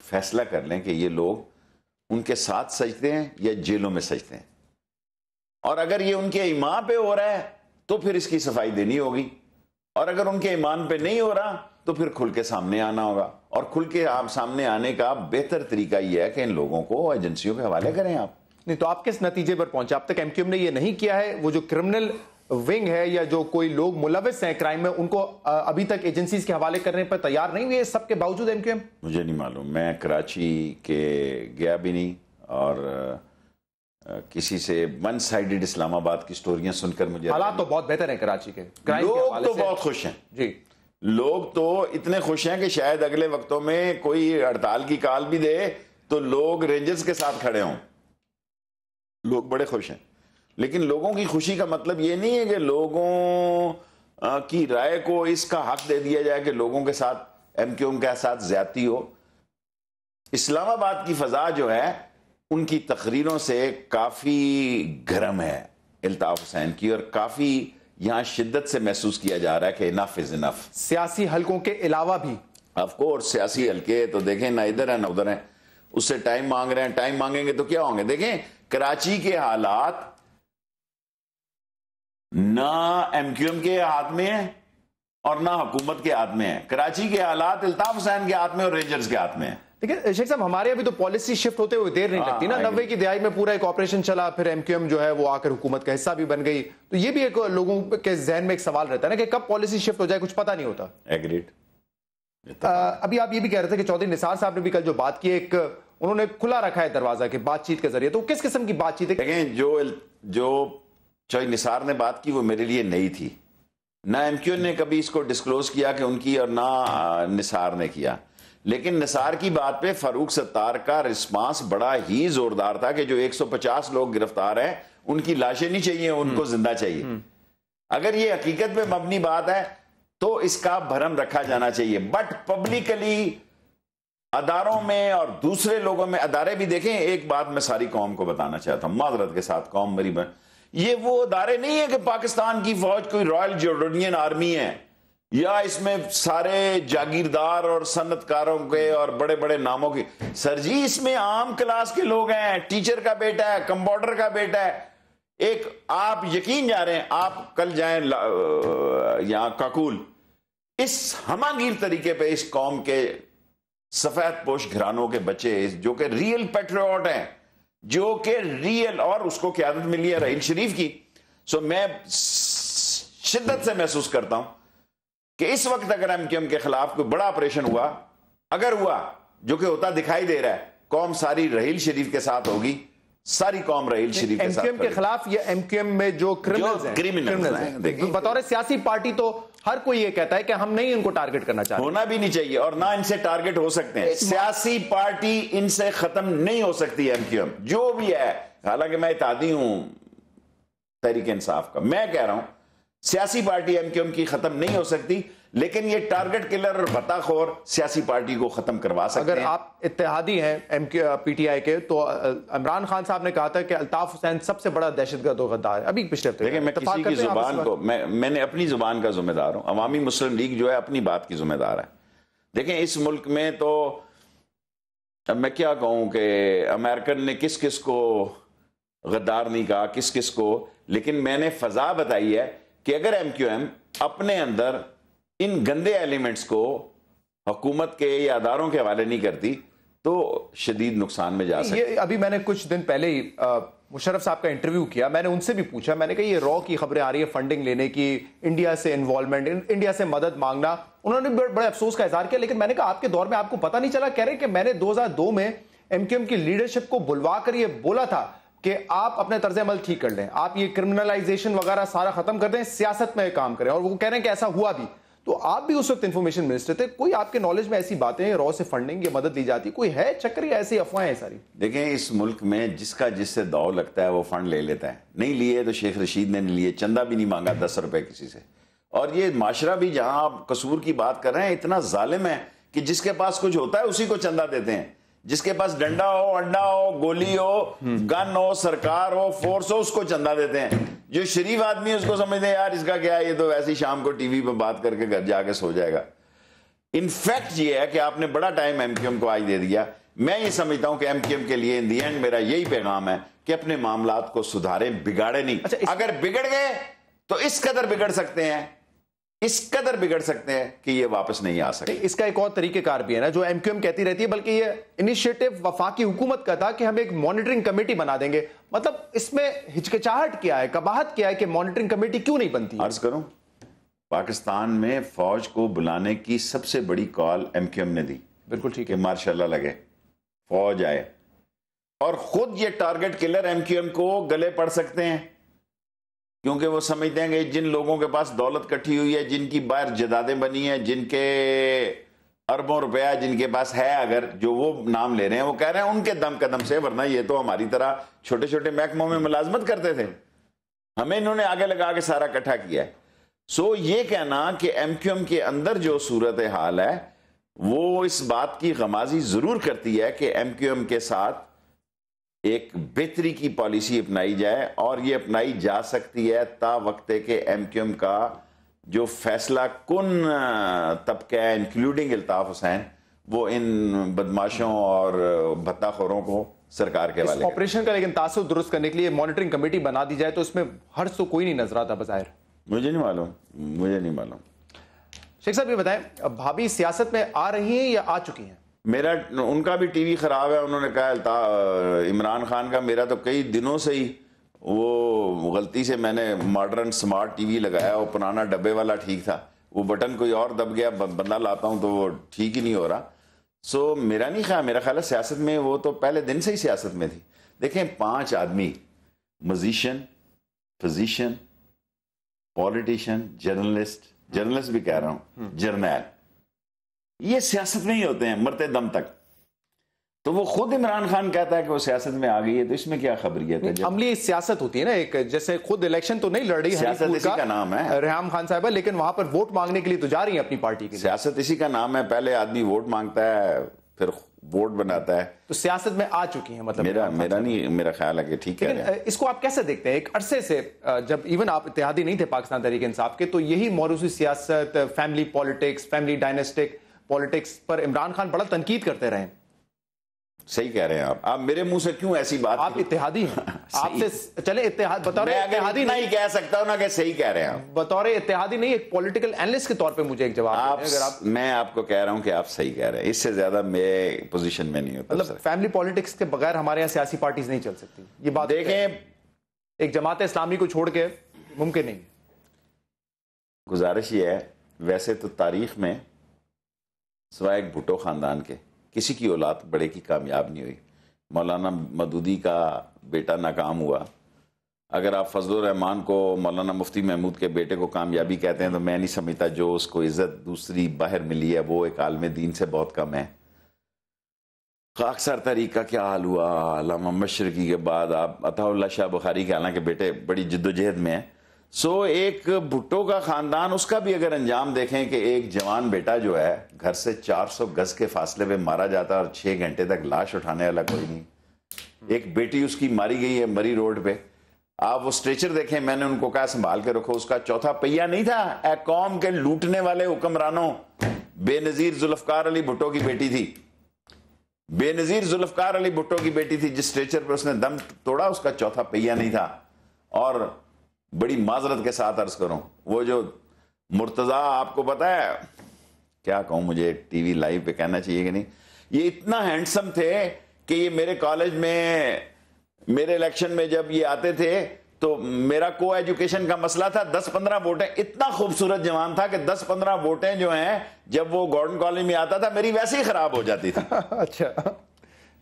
फैसला कर लें कि ये लोग उनके साथ सजते हैं या जेलों में सजते हैं। और अगर ये उनके ईमान पे हो रहा है तो फिर इसकी सफाई देनी होगी, और अगर उनके ईमान पे नहीं हो रहा तो फिर खुल के सामने आना होगा। और खुल के आप सामने आने का बेहतर तरीका यह है कि इन लोगों को एजेंसियों के हवाले करें आप। नहीं तो आप किस नतीजे पर पहुंचे? अब तक MQM ने ये नहीं किया है, वो जो क्रिमिनल विंग है या जो कोई लोग मुलविस हैं क्राइम में, उनको अभी तक एजेंसीज के हवाले करने पर तैयार नहीं हुए, सबके बावजूद MQM? मुझे नहीं मालूम, मैं कराची के गया भी नहीं, और किसी से वन साइडेड इस्लामाबाद की स्टोरियां सुनकर मुझे, हालात तो बहुत बेहतर हैं कराची के, लोग तो बहुत खुश हैं जी, लोग तो इतने खुश हैं कि शायद अगले वक्तों में कोई हड़ताल की कॉल भी दे तो लोग रेंजर्स के साथ खड़े हों। लोग बड़े खुश हैं, लेकिन लोगों की खुशी का मतलब ये नहीं है कि लोगों की राय को इसका हक दे दिया जाए कि लोगों के साथ एमक्यूएम के साथ ज्यादती हो। इस्लामाबाद की फजा जो है उनकी तकरीरों से काफी गर्म है अल्ताफ हुसैन की, और काफी यहां शिद्दत से महसूस किया जा रहा है कि इनफ इज इनफ। सियासी हलकों के अलावा भी ऑफ कोर्स सियासी हल्के तो देखें ना इधर है ना उधर है, उससे टाइम मांग रहे हैं, टाइम मांगेंगे तो क्या होंगे। देखें कराची के हालात ना एमक्यूएम के हाथ में है और ना हुकूमत के हाथ में है। कराची के हालात अल्ताफ हुसैन के हाथ में और रेंजर्स के हाथ में है। देखिए शेख साहब, हमारे अभी तो पॉलिसी शिफ्ट होते हुए देर नहीं लगती ना। 90 की दिहाई में पूरा एक ऑपरेशन चला, फिर एमक्यूएम जो है वो आकर हुकूमत का हिस्सा भी बन गई। तो ये भी एक लोगों के जहन में एक सवाल रहता है ना कि कब पॉलिसी शिफ्ट हो जाए, कुछ पता नहीं होता। एग्रीड। अभी आप ये भी कह रहे थे कि चौधरी निसार साहब ने भी कल जो बात की, एक उन्होंने खुला रखा है दरवाजा कि बातचीत के जरिए। तो किस किस्म की बातचीत है? देखें जो चौधरी निसार ने बात की वो मेरे लिए नई थी। ना एमक्यूएम ने कभी इसको डिस्क्लोज किया कि उनकी, और ना निसार ने किया। लेकिन निसार की बात पे फारूक सत्तार का रिस्पांस बड़ा ही जोरदार था कि जो 150 लोग गिरफ्तार हैं उनकी लाशें नहीं चाहिए, उनको जिंदा चाहिए। अगर ये हकीकत पे मबनी बात है तो इसका भरम रखा जाना चाहिए। बट पब्लिकली अदारों में और दूसरे लोगों में, अदारे भी देखें, एक बात मैं सारी कौम को बताना चाहता हूं माजरत के साथ, कौम मेरी बहन, ये वो अदारे नहीं है कि पाकिस्तान की फौज कोई रॉयल जॉर्डनियन आर्मी है या इसमें सारे जागीरदार और सन्नतकारों के और बड़े बड़े नामों के। सर जी इसमें आम क्लास के लोग हैं, टीचर का बेटा है, कंपाउंडर का बेटा है। एक आप यकीन जा रहे हैं, आप कल जाएं यहां काकुल, इस हमागीर तरीके पे इस कौम के सफेद पोश घरानों के बच्चे जो कि रियल पेट्रियट हैं, जो कि रियल, और उसको क़यादत मिली है रहील शरीफ की। सो मैं शिद्दत से महसूस करता हूं कि इस वक्त अगर एमक्यूएम के खिलाफ कोई बड़ा ऑपरेशन हुआ, अगर हुआ, जो कि होता दिखाई दे रहा है, कौम सारी रहील शरीफ के साथ होगी, सारी कौम रहील शरीफ के साथ। एमक्यूएम के खिलाफ या एमक्यूएम में जो क्रिमिनल्स हैं, बतौर सियासी पार्टी तो हर कोई ये कहता है कि हम नहीं इनको टारगेट करना चाहते। होना भी नहीं चाहिए और ना इनसे टारगेट हो सकते हैं। सियासी पार्टी इनसे खत्म नहीं हो सकती एमक्यूएम जो भी है। हालांकि मैं इत्तेहादी हूं तहरीक इंसाफ का, मैं कह रहा हूं सियासी पार्टी एमक्यूएम की खत्म नहीं हो सकती, लेकिन ये टारगेट किलर और भत्ताखोर सियासी पार्टी को खत्म करवा सकते हैं। अगर आप इत्तेहादी हैं पीटीआई के, तो इमरान खान साहब ने कहा था कि अल्ताफ हुसैन सबसे बड़ा दहशतगर्द और गद्दार है। अभी पिछले हफ्ते, देखिए मैं किसी की जुबान को, मैंने अपनी जुबान का जिम्मेदार हूं। अवामी मुस्लिम लीग जो है अपनी बात की जिम्मेदार है। देखें इस मुल्क में तो अब मैं क्या कहूं कि अमेरिकन ने किस किस को गद्दार नहीं कहा, किस किस को, लेकिन मैंने फजा बताई है कि अगर एमक्यूएम अपने अंदर इन गंदे एलिमेंट्स को हुकूमत के या अदारों के हवाले नहीं करती तो शदीद नुकसान में जा सकती। ये अभी मैंने कुछ दिन पहले ही मुशर्रफ साहब का इंटरव्यू किया, मैंने उनसे भी पूछा, मैंने कहा ये रॉ की खबरें आ रही है फंडिंग लेने की, इंडिया से इन्वॉल्वमेंट, इंडिया से मदद मांगना। उन्होंने बड़े अफसोस का इजहार किया, लेकिन मैंने कहा आपके दौर में आपको पता नहीं चला? कह रहे कि मैंने 2002 में एमक्यूएम की लीडरशिप को बुलवा कर ये बोला था कि आप अपने तर्ज अमल ठीक कर लें, आप ये क्रिमिनलाइजेशन वगैरह सारा खत्म कर दें, सियासत में काम करें। और वो कह रहे हैं कि ऐसा हुआ भी। तो आप भी उस वक्त इंफॉर्मेशन मिनिस्टर थे, कोई आपके नॉलेज में ऐसी बातें रॉ से फंडिंग या मदद दी जाती, कोई है चक्कर या ऐसी अफवाहें हैं सारी? देखें इस मुल्क में जिसका जिससे दाव लगता है वो फंड ले लेता है। नहीं लिए तो शेख रशीद ने नहीं लिए, चंदा भी नहीं मांगा 10 रुपए किसी से। और ये माशरा भी, जहां आप कसूर की बात कर रहे हैं, इतना जालिम है कि जिसके पास कुछ होता है उसी को चंदा देते हैं। जिसके पास डंडा हो, अंडा हो, गोली हो, गन हो, सरकार हो, फोर्स हो, उसको चंदा देते हैं। जो शरीफ आदमी है उसको समझते हैं यार इसका क्या है, ये तो वैसे ही शाम को टीवी पे बात करके घर जाके सो जाएगा। इनफैक्ट ये है कि आपने बड़ा टाइम एमक्यूएम को आज दे दिया। मैं ये समझता हूं कि एमक्यूएम के लिए इन दी एंड मेरा यही पैगाम है कि अपने मामलात को सुधारें, बिगाड़े नहीं। अगर बिगड़ गए तो इस कदर बिगड़ सकते हैं, इस कदर बिगड़ सकते हैं कि ये वापस नहीं आ सकते। इसका एक और तरीकेकार भी है ना, जो एमक्यूएम कहती रहती है, बल्कि ये इनिशिएटिव वफाकी हुकूमत का था कि हम एक मॉनिटरिंग कमेटी बना देंगे। मतलब इसमें हिचकिचाहट क्या है, कबाहत क्या है कि मॉनिटरिंग कमेटी क्यों नहीं बनती? अर्ज करूं, पाकिस्तान में फौज को बुलाने की सबसे बड़ी कॉल एमक्यूएम ने दी। बिल्कुल ठीक है, मार्शाल्लाह लगे, फौज आए, और खुद ये टारगेट किलर एमक्यूएम को गले पड़ सकते हैं, क्योंकि वो समझते हैं कि जिन लोगों के पास दौलत इकट्ठी हुई है, जिनकी बाहर जदादें बनी हैं, जिनके अरबों रुपया जिनके पास है, अगर जो वो नाम ले रहे हैं, वो कह रहे हैं उनके दम कदम से, वरना ये तो हमारी तरह छोटे छोटे महकमों में मुलाजमत करते थे, हमें इन्होंने आगे लगा के सारा इकट्ठा किया है। सो ये कहना कि एमक्यूएम के अंदर जो सूरत हाल है वो इस बात की गमाजी जरूर करती है कि MQM के साथ एक बेहतरी की पॉलिसी अपनाई जाए, और ये अपनाई जा सकती है ता वक्ते के MQM का जो फैसला कुन तबका है, इंक्लूडिंग अल्ताफ हुसैन, वो इन बदमाशों और भत्ताखोरों को सरकार के वाले ऑपरेशन का लेकिन तासुर दुरुस्त करने के लिए मॉनिटरिंग कमेटी बना दी जाए तो इसमें हर्ष तो कोई नहीं नजर आता बज़ाहिर। मुझे नहीं मालूम। शेख साहब ये बताएं, भाभी सियासत में आ रही हैं या आ चुकी हैं? मेरा उनका भी टीवी खराब है, उन्होंने कहा इमरान खान का। मेरा तो कई दिनों से ही वो गलती से मैंने मॉडर्न स्मार्ट टीवी लगाया, वो पुराना डब्बे वाला ठीक था, वो बटन कोई और दब गया, बंदा लाता हूं तो वो ठीक ही नहीं हो रहा। सो मेरा नहीं ख्याल, मेरा ख्याल है सियासत में वो तो पहले दिन से ही सियासत में थी। देखें 5 आदमी, म्यूजिशियन, फिजिशियन, पॉलिटिशियन, जर्नलिस्ट भी कह रहा हूं, जर्नैल, ये सियासत में ही होते हैं मरते दम तक। तो वो खुद इमरान खान कहता है कि वो सियासत में आ गई है, तो इसमें क्या खबरियत है? अमली सियासत होती है ना, एक जैसे खुद इलेक्शन तो नहीं लड़ रही सियासत इसी का नाम है, रेहाम खान साहब, लेकिन वहां पर वोट मांगने के लिए तो जा रही है अपनी पार्टी के लिए। सियासत इसी का नाम है, पहले आदमी वोट मांगता है फिर वोट बनाता है। तो सियासत में आ चुकी है मतलब? मेरा ख्याल है कि ठीक है। इसको आप कैसे देखते हैं? एक अरसे से जब इवन आप इत्तेहादी नहीं थे पाकिस्तान तहरीक इंसाफ के, तो यही मौरूसी सियासत, family politics, family dynastic politics पर इमरान खान बड़ा तनकीद करते रहे। सही कह रहे हैं आप मेरे मुंह से क्यों ऐसी बात? आप इत्तेहादी हैं, आपसे चले इत्तेहाद बतौर इत्तेहादी नहीं कह सकता हूं ना कि सही कह रहे हैं आप। बतौर इत्तेहादी नहीं, एक पॉलिटिकल एनालिस्ट के तौर पे मुझे एक जवाब अगर आप, मैं आपको कह रहा हूं कि आप सही कह रहे हैं, इससे ज्यादा मैं पोजीशन में नहीं होता। मतलब फैमिली पॉलिटिक्स के बगैर हमारे यहाँ सियासी पार्टीज नहीं चल सकती, ये बात देखें, एक जमात इस्लामी को छोड़ के मुमकिन नहीं। गुजारिश ये है, वैसे तो तारीख में सिवाय एक भुट्टो खानदान के किसी की औलाद बड़े की कामयाब नहीं हुई। मौलाना मदूदी का बेटा नाकाम हुआ। अगर आप फजलुर रहमान को, मौलाना मुफ्ती महमूद के बेटे को कामयाबी कहते हैं, तो मैं नहीं समझता जो उसको इज्जत दूसरी बाहर मिली है वो एक आलम दीन से बहुत कम है। खाकसर तहरीक का क्या हाल हुआ, अल्लामा मशरकी के बाद आप अताउल्लाह शाह बुखारी के हालांकि बेटे बड़ी जिद्दोजहद में है। सो एक भुट्टो का खानदान, उसका भी अगर अंजाम देखें कि एक जवान बेटा जो है घर से 400 गज के फासले पे मारा जाता है और 6 घंटे तक लाश उठाने वाला कोई नहीं। एक बेटी उसकी मारी गई है मरी रोड पे, आप वो स्ट्रेचर देखें, मैंने उनको कहा संभाल के रखो, उसका चौथा पहिया नहीं था। ए कौम के लूटने वाले हुक्मरानों, बेनजीर जुल्फकार अली भुट्टो की बेटी थी, बेनजीर जुल्फकार अली भुट्टो की बेटी थी, जिस स्ट्रेचर पर उसने दम तोड़ा उसका चौथा पहिया नहीं था। और बड़ी माजरत के साथ अर्ज करूं, वो जो मुर्तजा, आपको पता है क्या कहूं, मुझे टीवी लाइव पे कहना चाहिए कि नहीं, ये इतना हैंडसम थे कि ये मेरे कॉलेज में, मेरे इलेक्शन में जब ये आते थे तो मेरा को एजुकेशन का मसला था, 10-15 वोटें, इतना खूबसूरत जवान था कि 10-15 वोटें जो हैं जब वो गॉर्डन कॉलेज में आता था मेरी वैसे ही खराब हो जाती थी। अच्छा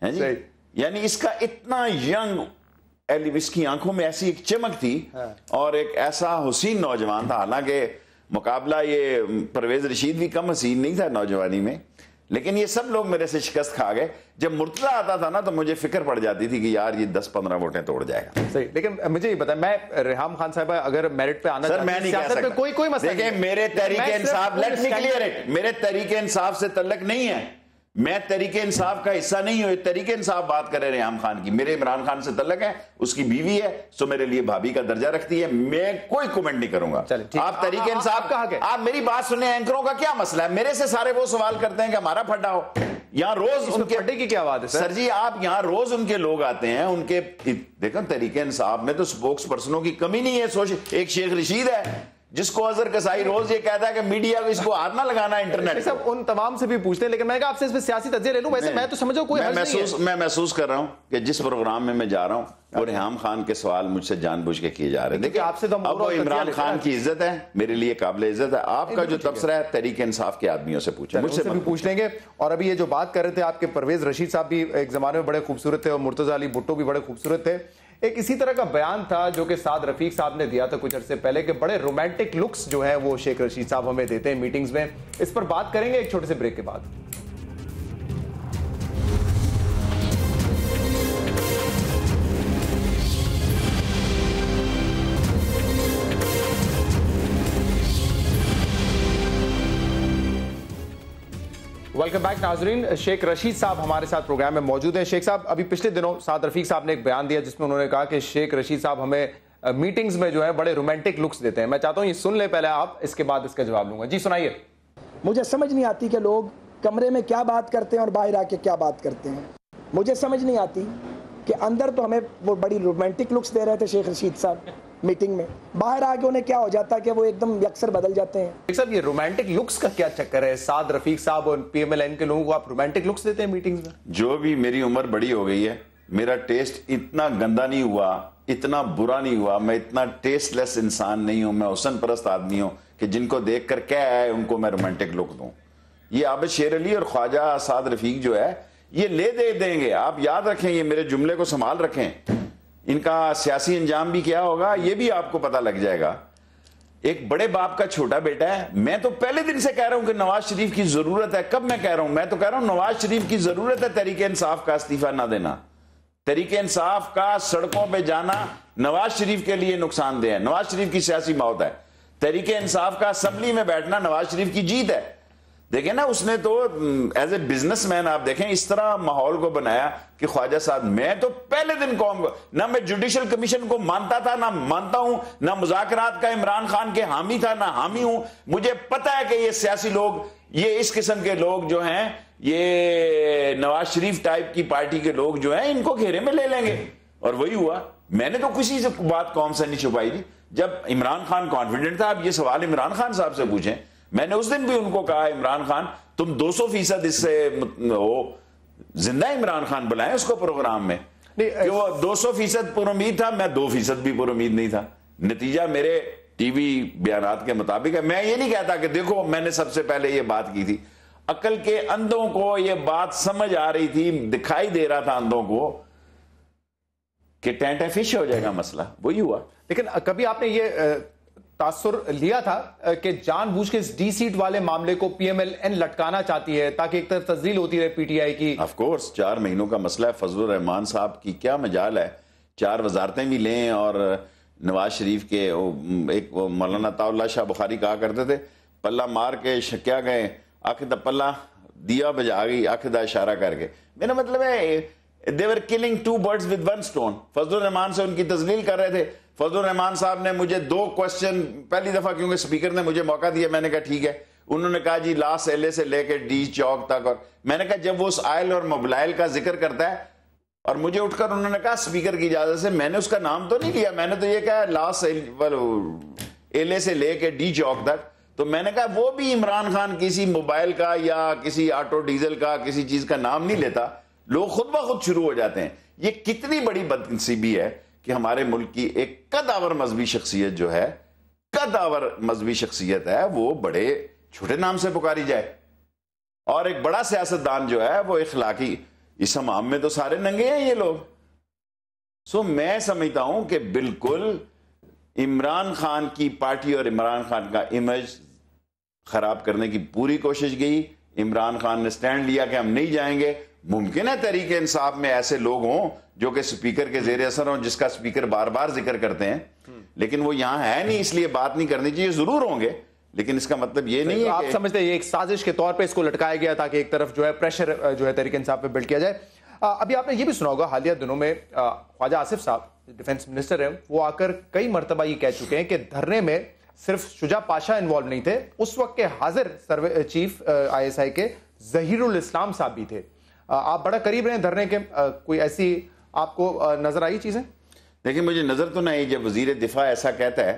है जी, यानी इसका इतना यंग, इसकी आंखों में ऐसी एक चमक थी और एक ऐसा हुसीन नौजवान था। हालांकि मुकाबला ये परवेज रशीद भी कम हसीन नहीं था नौजवानी में, लेकिन ये सब लोग मेरे से शिकस्त खा गए। जब मुर्तजा आता था ना तो मुझे फिक्र पड़ जाती थी कि यार ये 10-15 वोटें तोड़ जाएगा। सही, लेकिन मुझे ये पता है, मैं रेहाम खान साहब अगर मेरिट पे आना, सर मैं नहीं कह सकता, कोई मसला नहीं। देखिए मेरे तरीके इंसाफ, लेट मी क्लियर इट, मेरे तरीके इंसाफ से तल्लक नहीं है, मैं तरीके इंसाफ का हिस्सा नहीं हूं। तरीके इंसाफ बात करें रेहाम खान की, मेरे इमरान खान से तल्लक है, उसकी बीवी है, सो मेरे लिए भाभी का दर्जा रखती है, मैं कोई कमेंट नहीं करूंगा। आप तरीके इंसाफ का हक है, आप मेरी बात सुने। एंकरों का क्या मसला है, मेरे से सारे वो सवाल करते हैं कि हमारा फड्डा हो। यहाँ रोज उनके फड्डे की क्या बात है सर जी, आप यहाँ रोज उनके लोग आते हैं, उनके देखो तरीके इंसाफ में तो स्पोक्स पर्सनों की कमी नहीं है। एक शेख रशीद है जिसको अजहर कसाई रोज ये कहता है कि मीडिया को इसको हाथ ना लगाना इंटरनेट। सब उन तमाम से भी पूछते हैं, लेकिन मैं आपसे इसमें सियासी तज्जिया ले लूं। वैसे मैं तो समझो कोई मैं महसूस कर रहा हूं कि जिस प्रोग्राम में मैं जा रहा हूं वो रेहाम खान के सवाल मुझसे जानबूझ के किए जा रहे हैं। देखिए आपसे तो अब वो इमरान खान की इज्जत है, मेरे लिए काबिल इज्जत है। आपका जो तबसरा है तरीके इंसाफ के आदमियों से पूछें, मुझसे भी पूछ लेंगे। और अभी ये जो बात कर रहे थे आपके परवेज रशीद साहब भी एक जमाने में बड़े खूबसूरत थे और मुर्तजा अली भुट्टो भी बड़े खूबसूरत थे। एक इसी तरह का बयान था जो कि साद रफीक साहब ने दिया था कुछ अर्से पहले कि बड़े रोमांटिक लुक्स जो है वो शेख रशीद साहब हमें देते हैं मीटिंग्स में। इस पर बात करेंगे एक छोटे से ब्रेक के बाद। वेलकम बैक नाजरीन। शेख रशीद साहब हमारे साथ प्रोग्राम में मौजूद हैं। शेख साहब, अभी पिछले दिनों साद रफीक साहब ने एक बयान दिया जिसमें उन्होंने कहा कि शेख रशीद साहब हमें मीटिंग्स में जो है बड़े रोमांटिक लुक्स देते हैं। मैं चाहता हूं ये सुन ले पहले आप, इसके बाद इसका जवाब लूंगा। जी सुनाइए। मुझे समझ नहीं आती कि लोग कमरे में क्या बात करते हैं और बाहर आके क्या बात करते हैं। मुझे समझ नहीं आती कि अंदर तो हमें वो बड़ी रोमांटिक लुक्स दे रहे थे शेख रशीद साहब मीटिंग में, बाहर आके उन्हें क्या हो जाता है कि वो एकदम यकसर बदल जाते हैं। साहब, ये रोमांटिक लुक्स का क्या चक्कर है? साद रफीक साहब और पीएमएलएन के लोगों को आप रोमांटिक लुक्स देते हैं मीटिंग्स में? जो भी, मेरी उम्र बड़ी हो गई है, मेरा टेस्ट इतना गंदा नहीं हुआ, इतना बुरा नहीं हुआ, मैं इतना टेस्टलेस इंसान नहीं हूं, मैं हुस्न परस्त आदमी हूं कि जिनको देख कर क्या है उनको मैं रोमांटिक लुक दूं। ये आबिद शेर अली और ख्वाजा साद रफीक जो है ये ले दे देंगे। आप याद रखें, ये मेरे जुमले को संभाल रखें, इनका सियासी अंजाम भी क्या होगा ये भी आपको पता लग जाएगा। एक बड़े बाप का छोटा बेटा है। मैं तो पहले दिन से कह रहा हूं कि नवाज शरीफ की जरूरत है। कब मैं कह रहा हूं? मैं तो कह रहा हूं नवाज शरीफ की जरूरत है तहरीक इंसाफ का इस्तीफा ना देना। तहरीक इंसाफ का सड़कों पे जाना नवाज शरीफ के लिए नुकसानदेह है, नवाज शरीफ की सियासी मौत है। तहरीक इंसाफ का असेंबली में बैठना नवाज शरीफ की जीत है। देखें ना, उसने तो एज ए बिजनेसमैन आप देखें इस तरह माहौल को बनाया कि ख्वाजा साहब, मैं तो पहले दिन कौम को ना मैं जुडिशल कमीशन को मानता था ना मानता हूं, ना मुज़ाकरात का इमरान खान के हामी था ना हामी हूं। मुझे पता है कि ये सियासी लोग, ये इस किस्म के लोग जो हैं, ये नवाज शरीफ टाइप की पार्टी के लोग जो हैं, इनको घेरे में ले लेंगे। और वही हुआ। मैंने तो किसी से बात कौम से नहीं छुपाई थी। जब इमरान खान कॉन्फिडेंट था, अब ये सवाल इमरान खान साहब से पूछें, मैंने उस दिन भी उनको कहा, इमरान खान तुम 200% इससे हो जिंदा इमरान खान बुलाएं उसको प्रोग्राम में। कि वो 200% पुरुमीद था, मैं 2% भी पुरुमीद नहीं था। नतीजा मेरे टीवी बयानात के मुताबिक है। मैं ये नहीं कहता कि देखो मैंने सबसे पहले ये बात की थी। अकल के अंधों को ये बात समझ आ रही थी, दिखाई दे रहा था अंधों को कि टेंट फिश हो जाएगा मसला। वही हुआ। लेकिन कभी आपने ये तासुर लिया था कि जानबूझ के इस डी सीट वाले मामले को पीएमएलएन लटकाना चाहती है ताकि एक तरफ तस्दील होती रहे पीटीआई की? ऑफ कोर्स, 4 महीनों का मसला है। फजलुर रहमान साहब की क्या मजाल है, 4 वजारतें भी लें। और नवाज शरीफ के एक मौलाना अताउल्लाह शाह बुखारी कहा करते थे, पल्ला मार के क्या गए आखिदा पल्ला दिया बजा गई आखिदा इशारा करके। मेरा मतलब है they were killing 2 birds with 1 stone। Fazlur Rahman से उनकी तजलील कर रहे थे। फजलुर रहमान साहब ने मुझे 2 क्वेश्चन, पहली दफा क्योंकि स्पीकर ने मुझे मौका दिया, मैंने कहा ठीक है। उन्होंने कहा जी लास्ट एलए से लेकर डी चौक तक, और मैंने कहा जब वो उस आयल और मोबाइल का जिक्र करता है, और मुझे उठकर उन्होंने कहा स्पीकर की इजाजत से, मैंने उसका नाम तो नहीं लिया, मैंने तो ये कहा लास्ट एलए से लेकर डी चौक तक। तो मैंने कहा वो भी इमरान खान किसी मोबाइल का या किसी ऑटो डीजल का किसी चीज का नाम नहीं लेता। लोग खुद ब खुद शुरू हो जाते हैं। ये कितनी बड़ी बदनसीबी है कि हमारे मुल्क की एक कदावर मजहबी शख्सियत जो है, कदावर मजहबी शख्सियत है, वो बड़े छोटे नाम से पुकारी जाए। और एक बड़ा सियासतदान जो है वो इखलाकी, इस हमाम में तो सारे नंगे हैं ये लोग। सो मैं समझता हूं कि बिल्कुल इमरान खान की पार्टी और इमरान खान का इमेज खराब करने की पूरी कोशिश की। इमरान खान ने स्टैंड लिया कि हम नहीं जाएंगे। मुमकिन है तहरीक इंसाफ में ऐसे लोग हों जो कि स्पीकर के जेर असर हों, जिसका स्पीकर बार बार जिक्र करते हैं, लेकिन वो यहां है नहीं, इसलिए बात नहीं करनी चाहिए। जरूर होंगे, लेकिन इसका मतलब ये नहीं है आप समझते हैं ये एक साजिश के तौर पे इसको लटकाया गया ताकि एक तरफ जो है प्रेशर जो है तहरीक इंसाफ पे बिल्ड किया जाए। अभी आपने ये भी सुना होगा, हालिया दिनों में ख्वाजा आसिफ साहब डिफेंस मिनिस्टर हैं, वो आकर कई मरतबा ये कह चुके हैं कि धरने में सिर्फ शुजा पाशा इन्वॉल्व नहीं थे, उस वक्त के हाजिर सर्वे चीफ ISI के जहीरुल इस्लाम साहब भी थे। आप बड़ा करीब रहे धरने के, कोई ऐसी आपको नजर आई चीजें? देखिए, मुझे नजर तो नहीं। जब वजीर दिफा ऐसा कहता है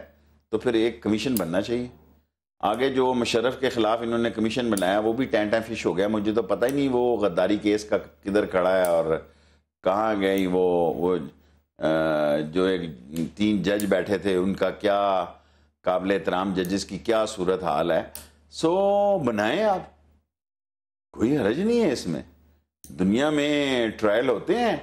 तो फिर एक कमीशन बनना चाहिए। आगे जो मुशर्रफ के खिलाफ इन्होंने कमीशन बनाया वो भी टैंटा फिश हो गया। मुझे तो पता ही नहीं वो गद्दारी केस का किधर खड़ा है और कहाँ गई वो जो एक 3 जज बैठे थे उनका क्या काबिल एहतराम जजेस की क्या सूरत हाल है। सो बनाए आप, कोई हर्ज नहीं है इसमें। दुनिया में ट्रायल होते हैं,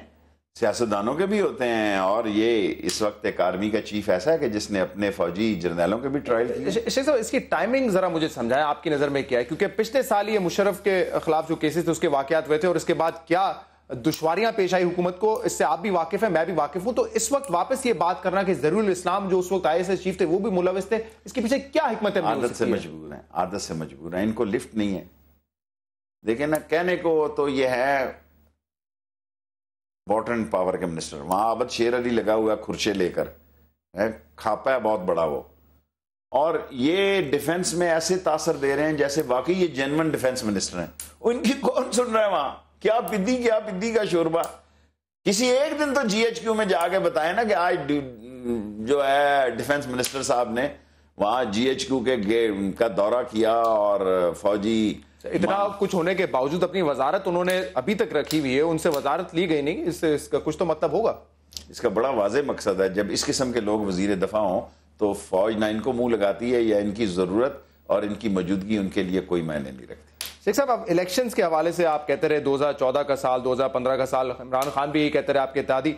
सियासतदानों के भी होते हैं, और ये इस वक्त एक आर्मी का चीफ ऐसा है कि जिसने अपने फौजी जर्नैलों के भी ट्रायल किए। शेख साहब, इसकी टाइमिंग जरा मुझे समझाएं, आपकी नजर में क्या है? क्योंकि पिछले साल ये मुशर्रफ के खिलाफ जो केसेस थे उसके वाकयात हुए थे, और इसके बाद क्या दुश्वारियां पेश आई हुकूमत को, इससे आप भी वाकिफ हैं, मैं भी वाकिफ हूं। तो इस वक्त वापस ये बात करना कि जरूर इस्लाम जो उस वक्त ISI चीफ थे वो भी मुलविस थे, इसके पीछे क्या हिकमत है? आदत से मजबूर है, आदत से मजबूर है, इनको लिफ्ट नहीं है। देखिए ना, कहने को तो ये है वाटर एंड पावर के मिनिस्टर, वहां आबद शेर अली लगा हुआ खुर्चे लेकर है, खापा है बहुत बड़ा वो, और ये डिफेंस में ऐसे तासर दे रहे हैं जैसे वाकई ये जेन्युइन डिफेंस मिनिस्टर हैं। उनकी कौन सुन रहा है वहां? क्या पिद्दी का शोरबा। किसी एक दिन तो GHQ में जाके बताए ना कि आज जो है डिफेंस मिनिस्टर साहब ने वहां GHQ के का दौरा किया और फौजी इतना कुछ होने के बावजूद अपनी वजारत उन्होंने अभी तक रखी हुई है, उनसे वजारत ली गई नहीं, इसका कुछ तो मतलब होगा। इसका बड़ा वाज़ेह मकसद है, जब इस किस्म के लोग वजीर दफा हों तो फौज ना इनको मुंह लगाती है या इनकी जरूरत और इनकी मौजूदगी उनके लिए कोई मायने नहीं रखती। शेख साहब, अब इलेक्शंस के हवाले से आप कहते रहे 2014 का साल, 2015 का साल, इमरान खान भी यही कहते रहे आपके इत्तेहादी,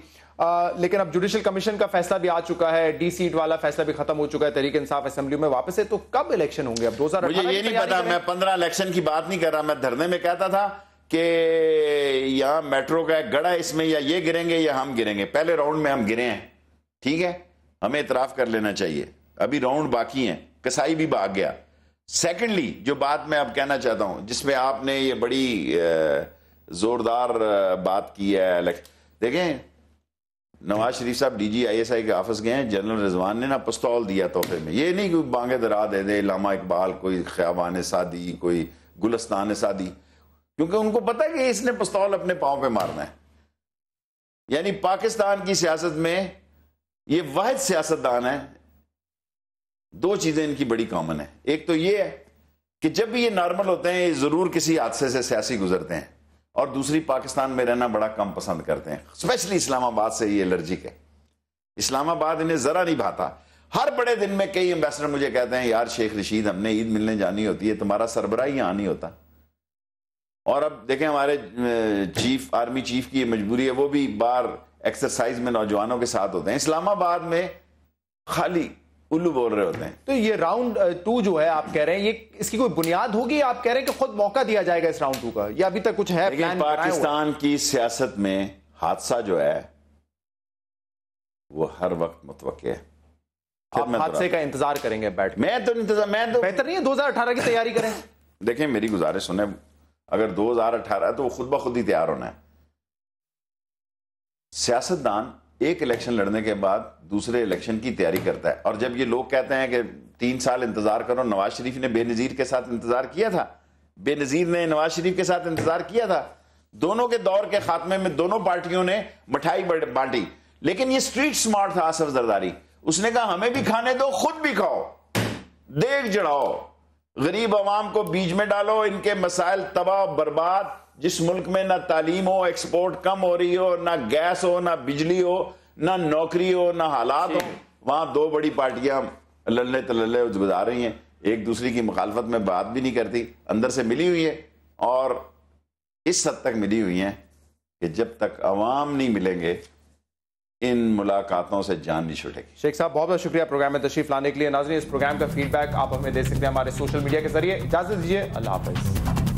लेकिन अब जुडिशल कमीशन का फैसला भी आ चुका है, D सीट वाला फैसला भी खत्म हो चुका है, तहरीक इंसाफ असेंबली में वापस है, तो कब इलेक्शन होंगे? अब 2018 मुझे ये नहीं पता, मैं 15 इलेक्शन की बात नहीं कर रहा। मैं धरने में कहता था कि यहाँ मेट्रो का एक गड़ा इसमें या ये गिरेंगे या हम गिरेंगे। पहले राउंड में हम गिरे हैं, ठीक है, हमें इतराफ कर लेना चाहिए। अभी राउंड बाकी हैं, कसाई भी भाग गया। सेकेंडली, जो बात मैं अब कहना चाहता हूं, जिसमें आपने ये बड़ी जोरदार बात की है, देखें नवाज शरीफ साहब DG ISI के ऑफिस गए हैं, जनरल रिजवान ने ना पिस्तौल दिया तोहफे में। ये नहीं कोई बांगे दरा दे दे, लामा इकबाल, कोई ख्याबान सादी, कोई गुलस्तान सादी, क्योंकि उनको पता है कि इसने पिस्तौल अपने पांव पे मारना है। यानी पाकिस्तान की सियासत में ये वाहिद सियासतदान है, दो चीजें इनकी बड़ी कॉमन है। एक तो ये है कि जब भी ये नॉर्मल होते हैं ये जरूर किसी हादसे से सियासी गुजरते हैं, और दूसरी पाकिस्तान में रहना बड़ा कम पसंद करते हैं, स्पेशली इस्लामाबाद से ये एलर्जिक है। इस्लामाबाद इन्हें जरा नहीं भाता। हर बड़े दिन में कई एम्बेसडर मुझे कहते हैं, यार शेख रशीद, हमने ईद मिलने जानी होती है, तुम्हारा सरबराह यहां नहीं होता। और अब देखें हमारे चीफ, आर्मी चीफ की ये मजबूरी है, वो भी बाहर एक्सरसाइज में नौजवानों के साथ होते हैं। इस्लामाबाद में खाली उल्लू बोल रहे होते हैं। तो ये राउंड 2 जो है आप कह रहे हैं, ये इसकी कोई बुनियाद होगी? आप कह रहे हैं कि खुद मौका दिया जाएगा इस राउंड 2 का, या अभी तक कुछ है प्लान? पाकिस्तान की सियासत में हादसा जो है वो हर वक्त मुतवक्के है। आप हादसे का इंतजार करेंगे बैठ? मैं तो बेहतर नहीं है 2018 की तैयारी करें? देखें मेरी गुजारिश सुने, अगर 2018 है तो खुद ब खुद ही तैयार होना है। सियासतदान एक इलेक्शन लड़ने के बाद दूसरे इलेक्शन की तैयारी करता है, और जब ये लोग कहते हैं कि 3 साल इंतजार करो, नवाज शरीफ ने बेनजीर के साथ इंतजार किया था, बेनजीर ने नवाज शरीफ के साथ इंतजार किया था, दोनों के दौर के खात्मे में दोनों पार्टियों ने मिठाई बांटी, लेकिन ये स्ट्रीट स्मार्ट था आसफ जरदारी। उसने कहा हमें भी खाने दो, खुद भी खाओ, देख चढ़ाओ, गरीब आवाम को बीच में डालो, इनके मसाइल तबाह बर्बाद। जिस मुल्क में ना तालीम हो, एक्सपोर्ट कम हो रही हो, ना गैस हो, ना बिजली हो, ना नौकरी हो, ना हालात हो, वहां 2 बड़ी पार्टियां लल्ले तल्ले गुजार रही हैं, एक दूसरी की मुखालफत में बात भी नहीं करती, अंदर से मिली हुई है, और इस हद तक मिली हुई हैं कि जब तक अवाम नहीं मिलेंगे इन मुलाकातों से जान नहीं छूटेगी। शेख साहब बहुत बहुत शुक्रिया प्रोग्राम में तशरीफ लाने के लिए। नाज़रीन, इस प्रोग्राम का फीडबैक आप हमें दे सकते हैं हमारे सोशल मीडिया के जरिए। इजाजत दीजिए, अल्लाह हाफ़िज़।